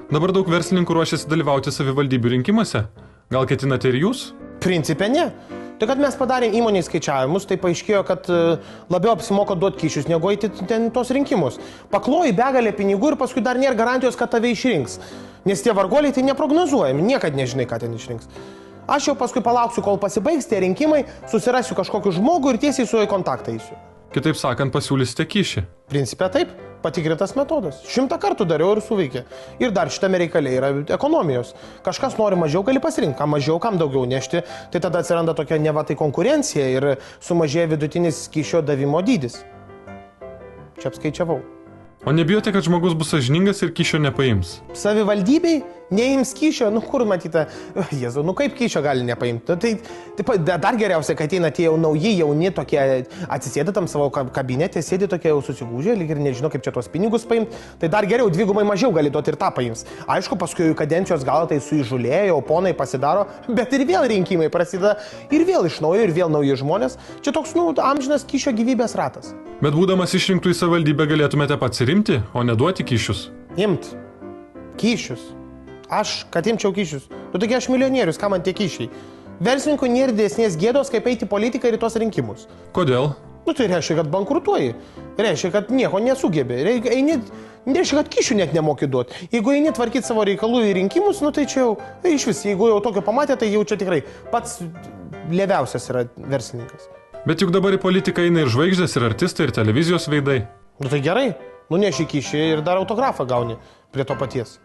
Dabar daug verslininkų ruošiasi dalyvauti savivaldybių rinkimuose. Gal ketinate ir jūs? Principe ne. Tai kad mes padarėm įmonės skaičiavimus, tai paaiškėjo, kad labiau apsimoka duoti kyšius, negu eiti ten tos rinkimus. Pakloji begalę pinigų ir paskui dar nėra garantijos, kad tave išrinks. Nes tie vargoliai tai neprognozuojami, niekad nežinai, ką ten išrinks. Aš jau paskui palauksiu, kol pasibaigs tie rinkimai, susirasiu kažkokį žmogų ir tiesiai su juo į kontaktą eisiu. Kitaip sakant, pasiūlysite kyšį. Principe taip, patikrintas metodas. 100 kartų dariau ir suveikė. Ir dar šitame reikale yra ekonomijos. Kažkas nori mažiau, gali pasirinkti, kam mažiau, kam daugiau nešti. Tai tada atsiranda tokia neva tai konkurencija ir sumažėja vidutinis kyšio davimo dydis. Čia apskaičiavau. O nebijote, kad žmogus bus sąžiningas ir kyšio nepaims? Savivaldybei neims kyšio, kur matyta, Jėzau, kaip kyšio gali nepaimti. Tai dar geriausia, kad ateina tie jau nauji, jauni tokie, atsisėda tam savo kabinete, sėdi tokie jau susigūžę, lyg ir nežino, kaip čia tuos pinigus paimti. Tai dar geriau, dvigubai mažiau gali duoti ir tą paims. Aišku, paskui kadencijos gal tai suižulėjo, ponai pasidaro, bet ir vėl rinkimai prasideda ir vėl iš naujo, ir vėl nauji žmonės. Čia toks, amžinas kyšio gyvybės ratas. Bet būdamas išrinktų į savivaldybę galėtumėte pats rimti, o neduoti kyšius. Imt. Kyšius. Aš, kad imčiau kyšius. Taigi aš milijonierius, ką man tie kyšiai. Verslininkų nėra didesnės gėdos, kaip eiti politiką ir į tuos rinkimus. Kodėl? Tai reiškia, kad bankrutuoji. Reiškia, kad nieko nesugebė. Reiškia, kad kyšių net nemoki duoti. Jeigu eini tvarkyti savo reikalų į rinkimus, tai čia jau, iš vis, jeigu jau tokio pamatė, tai jau čia tikrai pats leviausias yra verslininkas. Bet juk dabar į politiką eina ir žvaigždės, ir artistai, ir televizijos veidai. Tai gerai, nuneši kyšį ir dar autografą gauni prie to paties.